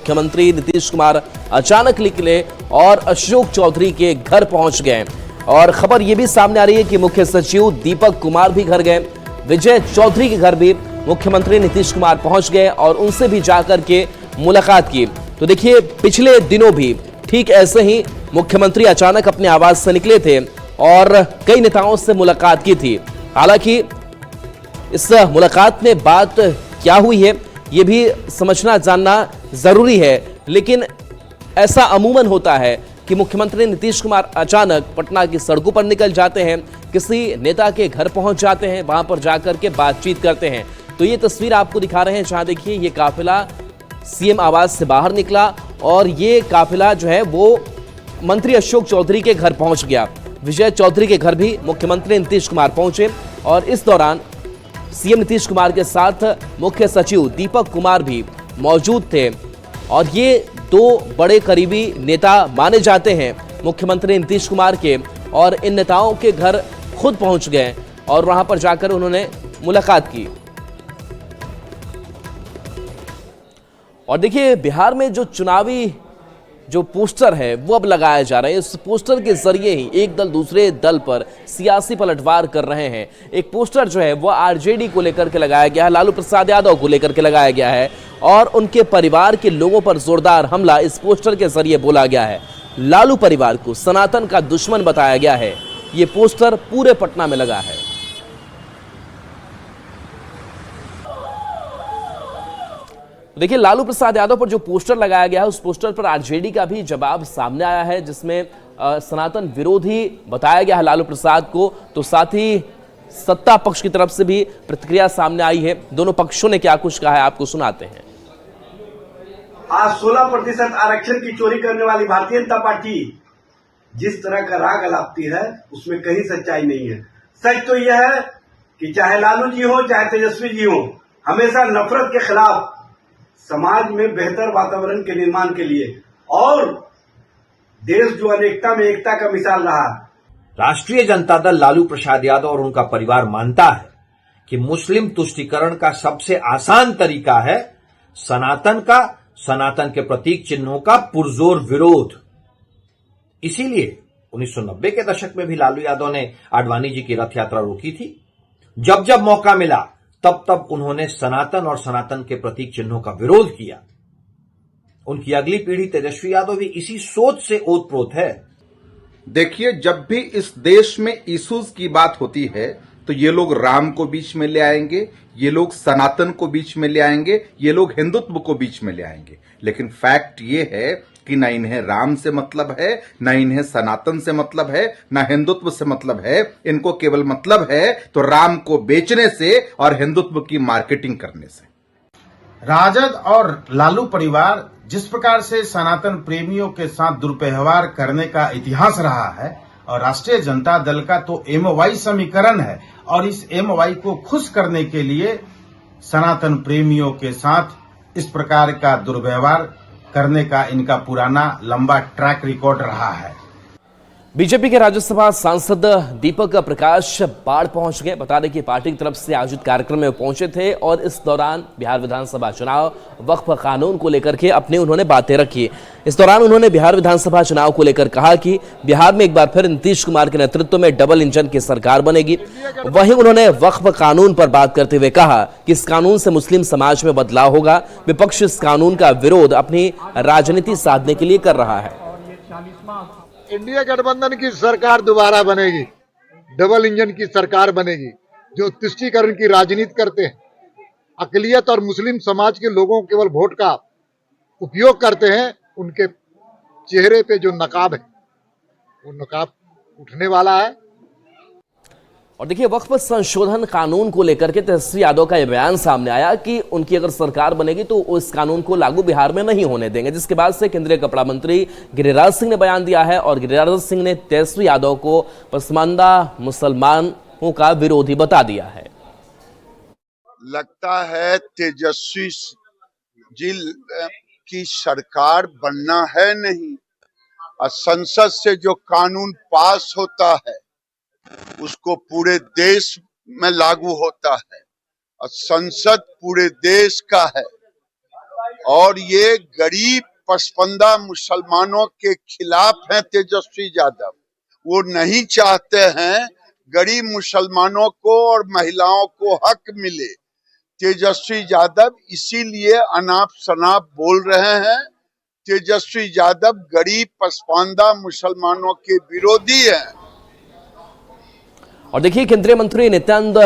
मुख्यमंत्री नीतीश कुमार अचानक निकले और अशोक चौधरी के घर पहुंच गए। और खबर यह भी सामने आ रही है कि मुख्य सचिव दीपक कुमार भी घर गए। विजय चौधरी के घर भी मुख्यमंत्री नीतीश कुमार पहुंच गए और उनसे भी जाकर के मुलाकात की। तो देखिए, पिछले दिनों भी ठीक ऐसे ही मुख्यमंत्री अचानक अपने आवास से निकले थे और कई नेताओं से मुलाकात की थी। हालांकि इस मुलाकात में बात क्या हुई है ये भी समझना जानना जरूरी है, लेकिन ऐसा अमूमन होता है कि मुख्यमंत्री नीतीश कुमार अचानक पटना की सड़कों पर निकल जाते हैं, किसी नेता के घर पहुंच जाते हैं, वहां पर जाकर के बातचीत करते हैं। तो ये तस्वीर आपको दिखा रहे हैं, जहां देखिए ये काफिला सीएम आवास से बाहर निकला और ये काफिला जो है वो मंत्री अशोक चौधरी के घर पहुंच गया। विजय चौधरी के घर भी मुख्यमंत्री नीतीश कुमार पहुंचे और इस दौरान सीएम नीतीश कुमार के साथ मुख्य सचिव दीपक कुमार भी मौजूद थे। और ये दो बड़े करीबी नेता माने जाते हैं मुख्यमंत्री नीतीश कुमार के, और इन नेताओं के घर खुद पहुंच गए और वहां पर जाकर उन्होंने मुलाकात की। और देखिए, बिहार में जो चुनावी जो पोस्टर है वो अब लगाया जा रहा है। इस पोस्टर के जरिए ही एक दल दूसरे दल पर सियासी पलटवार कर रहे हैं। एक पोस्टर जो है वो आरजेडी को लेकर के लगाया गया है, लालू प्रसाद यादव को लेकर के लगाया गया है और उनके परिवार के लोगों पर जोरदार हमला इस पोस्टर के जरिए बोला गया है। लालू परिवार को सनातन का दुश्मन बताया गया है। ये पोस्टर पूरे पटना में लगा है। देखिए, लालू प्रसाद यादव पर जो पोस्टर लगाया गया है उस पोस्टर पर आरजेडी का भी जवाब सामने आया है, जिसमें सनातन विरोधी बताया गया है लालू प्रसाद को। तो साथ ही सत्ता पक्ष की तरफ से भी प्रतिक्रिया सामने आई है। दोनों पक्षों ने क्या कुछ कहा है आपको सुनाते हैं। आज 16% आरक्षण की चोरी करने वाली भारतीय जनता पार्टी जिस तरह का राग अलापती है उसमें कहीं सच्चाई नहीं है। सच तो यह है कि चाहे लालू जी हो चाहे तेजस्वी जी हो, हमेशा नफरत के खिलाफ समाज में बेहतर वातावरण के निर्माण के लिए और देश जो अनेकता में एकता का मिसाल रहा। राष्ट्रीय जनता दल लालू प्रसाद यादव और उनका परिवार मानता है कि मुस्लिम तुष्टीकरण का सबसे आसान तरीका है सनातन के प्रतीक चिन्हों का पुरजोर विरोध। इसीलिए 1990 के दशक में भी लालू यादव ने आडवाणी जी की रथ यात्रा रोकी थी। जब जब मौका मिला तब तब उन्होंने सनातन और सनातन के प्रतीक चिन्हों का विरोध किया। उनकी अगली पीढ़ी तेजस्वी यादव भी इसी सोच से ओतप्रोत है। देखिए, जब भी इस देश में इश्यूज की बात होती है तो ये लोग राम को बीच में ले आएंगे, ये लोग सनातन को बीच में ले आएंगे, ये लोग हिंदुत्व को बीच में ले आएंगे। लेकिन फैक्ट ये है कि ना इन्हें राम से मतलब है, ना इन्हें सनातन से मतलब है, ना हिंदुत्व से मतलब है। इनको केवल मतलब है तो राम को बेचने से और हिंदुत्व की मार्केटिंग करने से। राजद और लालू परिवार जिस प्रकार से सनातन प्रेमियों के साथ दुर्व्यवहार करने का इतिहास रहा है, और राष्ट्रीय जनता दल का तो एमओवाई समीकरण है, और इस एमओवाई को खुश करने के लिए सनातन प्रेमियों के साथ इस प्रकार का दुर्व्यवहार करने का इनका पुराना लंबा ट्रैक रिकॉर्ड रहा है। बीजेपी के राज्यसभा सांसद दीपक प्रकाश बाढ़ पहुंच गए। बता दें कि पार्टी की तरफ से आयोजित कार्यक्रम में पहुंचे थे और इस दौरान बिहार विधानसभा चुनाव, वक्फ कानून को लेकर के अपनी उन्होंने बातें रखी। इस दौरान उन्होंने बिहार विधानसभा चुनाव को लेकर कहा कि बिहार में एक बार फिर नीतीश कुमार के नेतृत्व में डबल इंजन की सरकार बनेगी। वहीं उन्होंने वक्फ कानून पर बात करते हुए कहा कि इस कानून से मुस्लिम समाज में बदलाव होगा। विपक्ष इस कानून का विरोध अपनी राजनीति साधने के लिए कर रहा है। इंडिया गठबंधन की सरकार दोबारा बनेगी, डबल इंजन की सरकार बनेगी। जो तुष्टीकरण की राजनीति करते हैं, अकलियत और मुस्लिम समाज के लोगों केवल वोट का उपयोग करते हैं, उनके चेहरे पे जो नकाब है वो नकाब उठने वाला है। और देखिए, वक्फ संशोधन कानून को लेकर के तेजस्वी यादव का यह बयान सामने आया कि उनकी अगर सरकार बनेगी तो उस कानून को लागू बिहार में नहीं होने देंगे, जिसके बाद से केंद्रीय कपड़ा मंत्री गिरिराज सिंह ने बयान दिया है और गिरिराज सिंह ने तेजस्वी यादव को पसमानदा मुसलमानों का विरोधी बता दिया है। लगता है तेजस्वी जी की सरकार बनना है नहीं, और संसद से जो कानून पास होता है उसको पूरे देश में लागू होता है और संसद पूरे देश का है। और ये गरीब पसपंदा मुसलमानों के खिलाफ हैं तेजस्वी यादव। वो नहीं चाहते हैं गरीब मुसलमानों को और महिलाओं को हक मिले। तेजस्वी यादव इसीलिए अनाप शनाप बोल रहे हैं। तेजस्वी यादव गरीब पसपानदा मुसलमानों के विरोधी हैं। और देखिए केंद्रीय मंत्री नित्यानंद